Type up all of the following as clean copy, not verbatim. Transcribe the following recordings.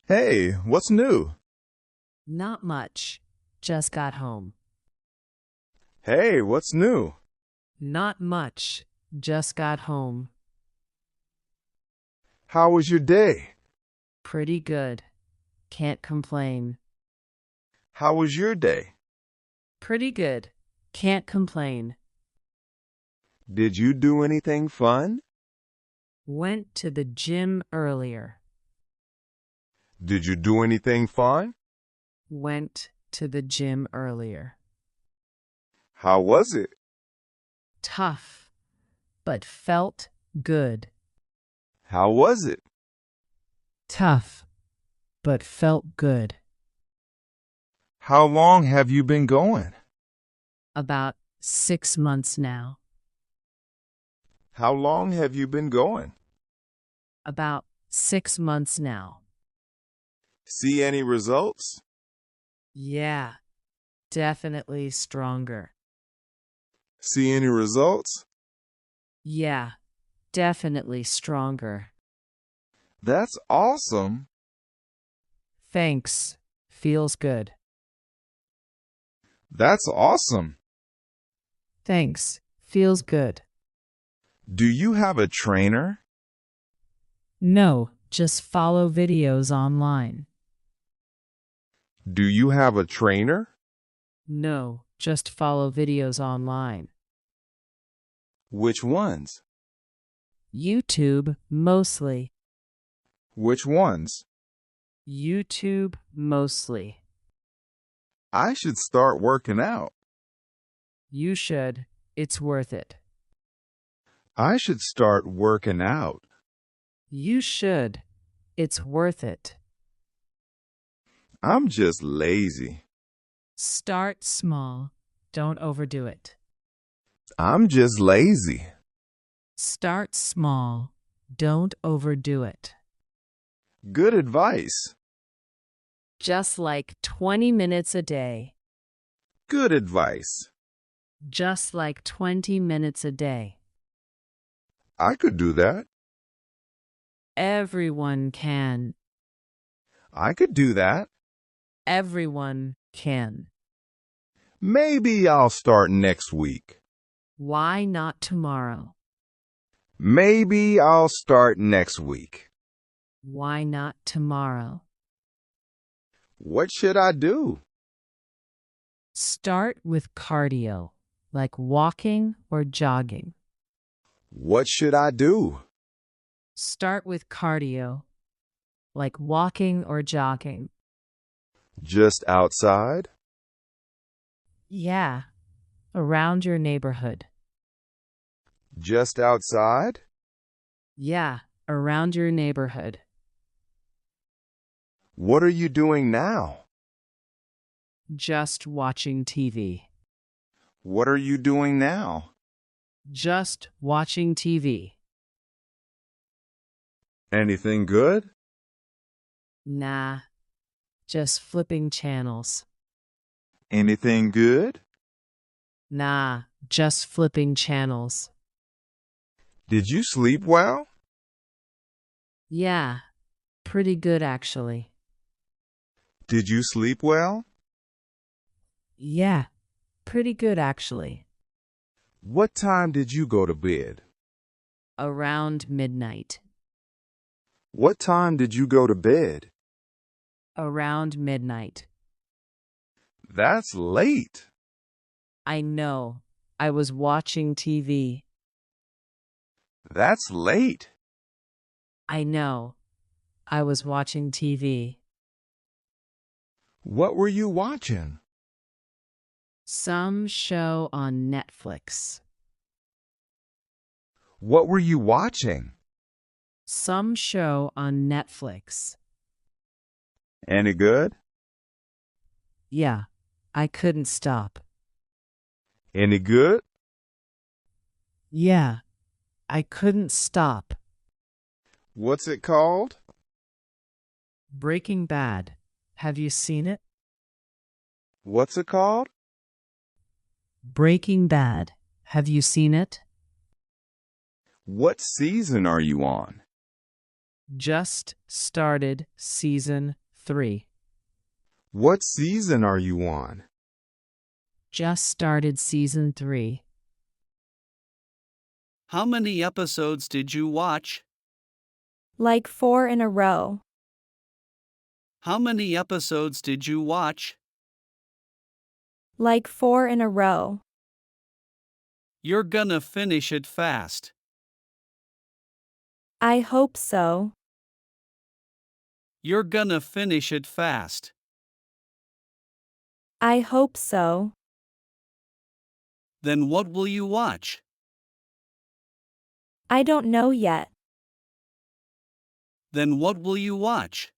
Hey, what's new? Not much. Just got home. Hey, what's new? Not much. Just got home. How was your day? Pretty good. Can't complain. How was your day? Pretty good. Can't complain. Did you do anything fun? Went to the gym earlier. Did you do anything fun? Went to the gym earlier. How was it? Tough, but felt good. How was it? Tough, but felt good. How long have you been going? About 6 months now. How long have you been going? About 6 months now. See any results? Yeah, definitely stronger. See any results? Yeah, definitely stronger. That's awesome. Thanks. Feels good. That's awesome. Thanks. Feels good. Do you have a trainer? No, just follow videos online. Do you have a trainer? No, just follow videos online. Which ones? YouTube, mostly. Which ones? YouTube, mostly. I should start working out. You should. It's worth it. I should start working out. You should. It's worth it. I'm just lazy. Start small. Don't overdo it. I'm just lazy. Start small. Don't overdo it. Good advice. Just like 20 minutes a day. Good advice. Just like 20 minutes a day. I could do that. Everyone can. I could do that. Everyone can. Maybe I'll start next week. Why not tomorrow? Maybe I'll start next week. Why not tomorrow? What should I do? Start with cardio, like walking or jogging. What should I do? Start with cardio, like walking or jogging. Just outside? Yeah, around your neighborhood. Just outside? Yeah, around your neighborhood. What are you doing now? Just watching TV. What are you doing now? Just watching TV. Anything good? Nah, just flipping channels. Anything good? Nah, just flipping channels. Did you sleep well? Yeah, pretty good actually. Did you sleep well? Yeah, pretty good actually. What time did you go to bed? Around midnight. What time did you go to bed? Around midnight. That's late. I know. I was watching TV. That's late. I know. I was watching TV. What were you watching? Some show on Netflix. What were you watching? Some show on Netflix. Any good? Yeah, I couldn't stop. Any good? Yeah, I couldn't stop. What's it called? Breaking Bad. Have you seen it? What's it called? Breaking Bad. Have you seen it? What season are you on? Just started season 3. What season are you on? Just started season 3. How many episodes did you watch? Like 4 in a row. How many episodes did you watch? Like 4 in a row. You're gonna finish it fast. I hope so. You're gonna finish it fast. I hope so. Then what will you watch? I don't know yet. Then what will you watch?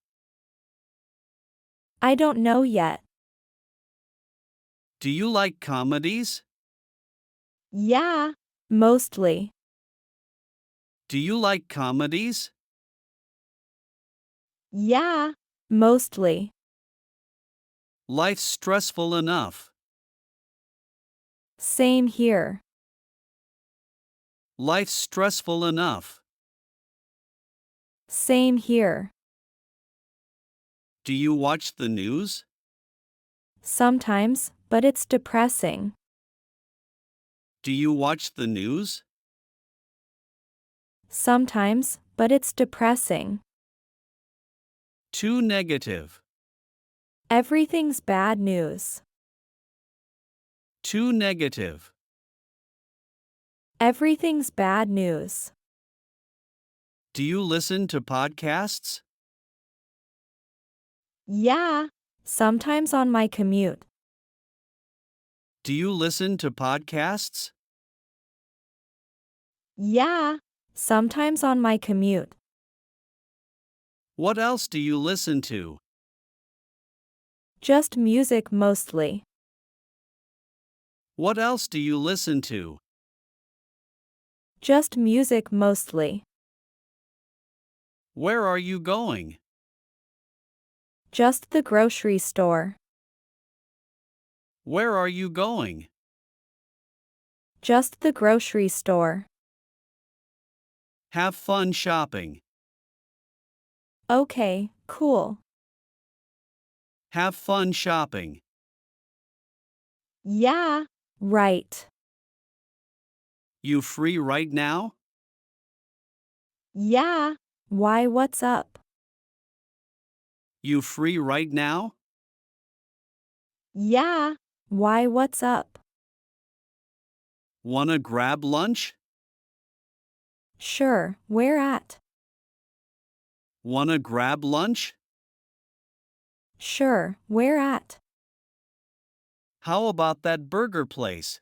I don't know yet. Do you like comedies? Yeah. Mostly. Do you like comedies? Yeah. Mostly. Life's stressful enough. Same here. Life's stressful enough. Same here. Do you watch the news? Sometimes, but it's depressing. Do you watch the news? Sometimes, but it's depressing. Too negative. Everything's bad news. Too negative. Everything's bad news. Do you listen to podcasts? Yeah. Sometimes on my commute. Do you listen to podcasts? Yeah. Sometimes on my commute. What else do you listen to? Just music mostly. What else do you listen to? Just music mostly. Where are you going? Just the grocery store. Where are you going? Just the grocery store. Have fun shopping. Okay, cool. Have fun shopping. Yeah. Right. You free right now? Yeah. Why, what's up? You free right now? Yeah. Why, what's up? Wanna grab lunch? Sure, where at? Wanna grab lunch? Sure, where at? How about that burger place?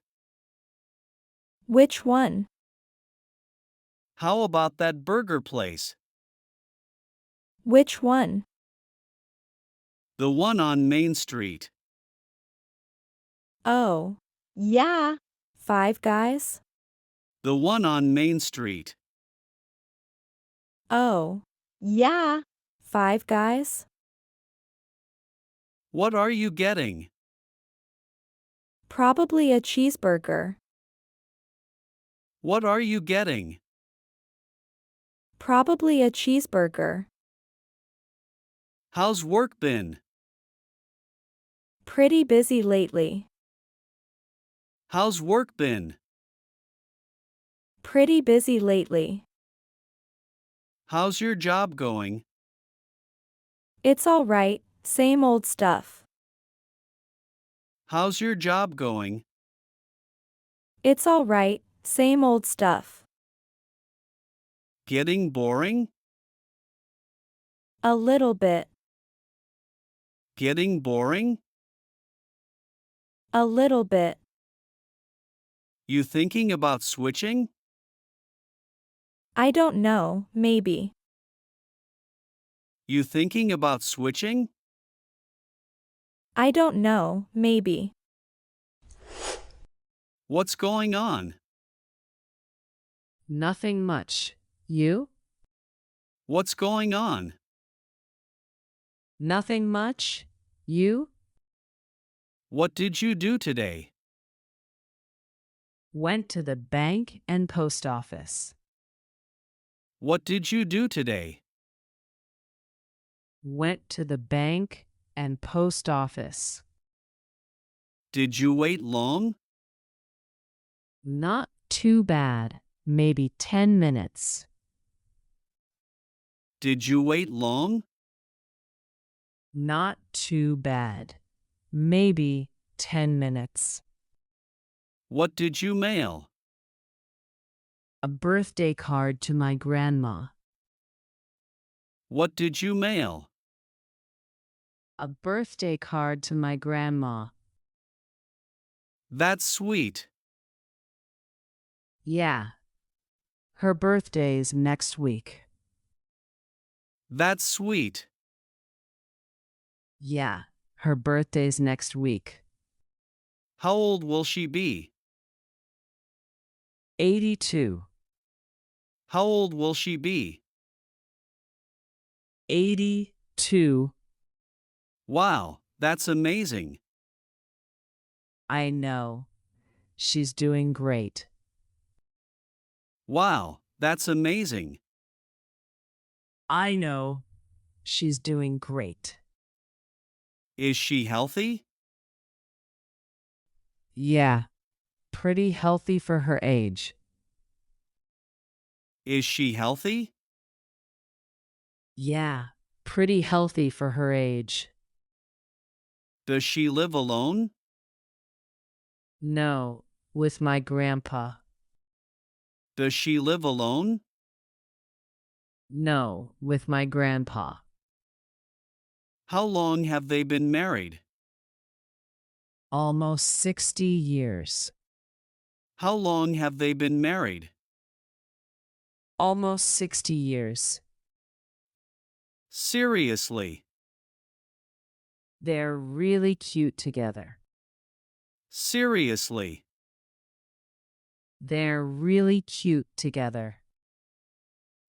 Which one? How about that burger place? Which one? The one on Main Street. Oh. Yeah. Five Guys? The one on Main Street. Oh. Yeah. Five Guys? What are you getting? Probably a cheeseburger. What are you getting? Probably a cheeseburger. How's work been? Pretty busy lately. How's work been? Pretty busy lately. How's your job going? It's all right, same old stuff. How's your job going? It's all right, same old stuff. Getting boring? A little bit. Getting boring? A little bit. You thinking about switching? I don't know, maybe. You thinking about switching? I don't know, maybe. What's going on? Nothing much. You? What's going on? Nothing much. You? What did you do today? Went to the bank and post office. What did you do today? Went to the bank and post office. Did you wait long? Not too bad. Maybe 10 minutes. Did you wait long? Not too bad. Maybe 10 minutes. What did you mail? A birthday card to my grandma. What did you mail? A birthday card to my grandma. That's sweet. Yeah. Her birthday's next week. That's sweet. Yeah. Her birthday's next week. How old will she be? 82. How old will she be? 82. Wow, that's amazing. I know. She's doing great. Wow, that's amazing. I know. She's doing great. Is she healthy? Yeah. Pretty healthy for her age. Is she healthy? Yeah. Pretty healthy for her age. Does she live alone? No. With my grandpa. Does she live alone? No. With my grandpa. How long have they been married? Almost 60 years. How long have they been married? Almost 60 years. Seriously. They're really cute together. Seriously. They're really cute together.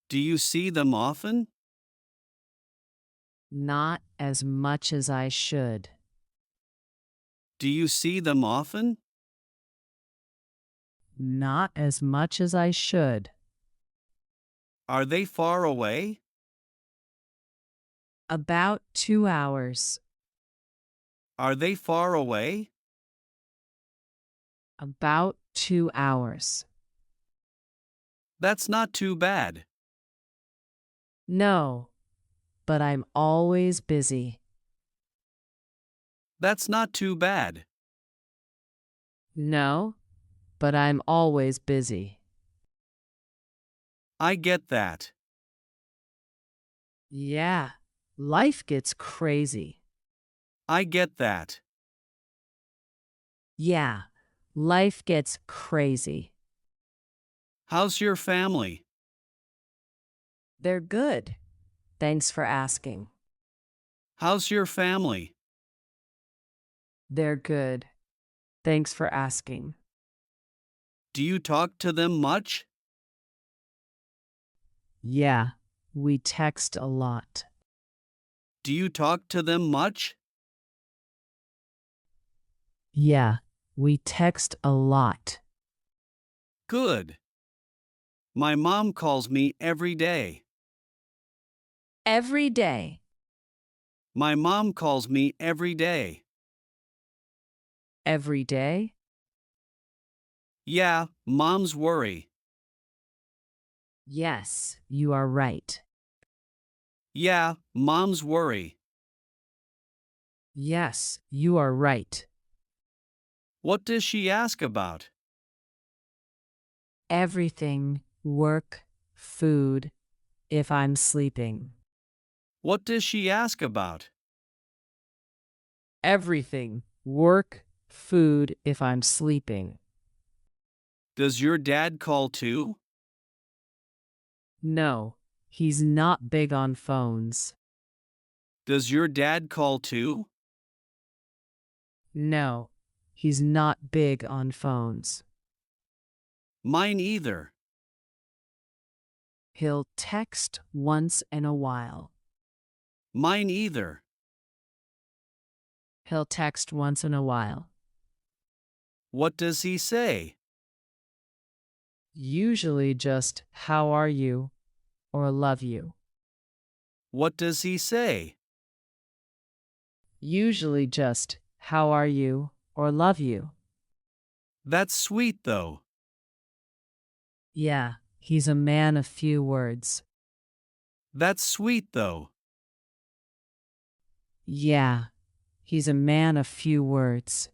Do you see them often? Not as much as I should. Do you see them often? Not as much as I should. Are they far away? About 2 hours. Are they far away? About 2 hours. That's not too bad. No, but I'm always busy. That's not too bad. No, but I'm always busy. I get that. Yeah, life gets crazy. I get that. Yeah, life gets crazy. How's your family? They're good. Thanks for asking. How's your family? They're good. Thanks for asking. Do you talk to them much? Yeah, we text a lot. Do you talk to them much? Yeah, we text a lot. Good. My mom calls me every day. Every day. My mom calls me every day. Every day? Yeah, moms worry. Yes, you are right. Yeah, moms worry. Yes, you are right. What does she ask about? Everything, work, food, if I'm sleeping. What does she ask about? Everything, work, food, if I'm sleeping. Does your dad call too? No, he's not big on phones. Does your dad call too? No, he's not big on phones. Mine either. He'll text once in a while. Mine either. He'll text once in a while. What does he say? Usually just, how are you? Or love you. What does he say? Usually just, how are you, or love you. That's sweet, though. Yeah, he's a man of few words. That's sweet, though. Yeah, he's a man of few words.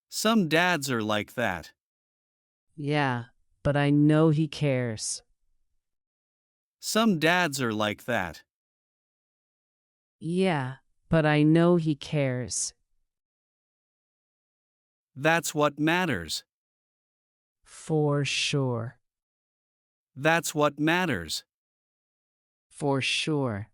Some dads are like that. Yeah, but I know he cares. Some dads are like that. Yeah, but I know he cares. That's what matters. For sure. That's what matters. For sure.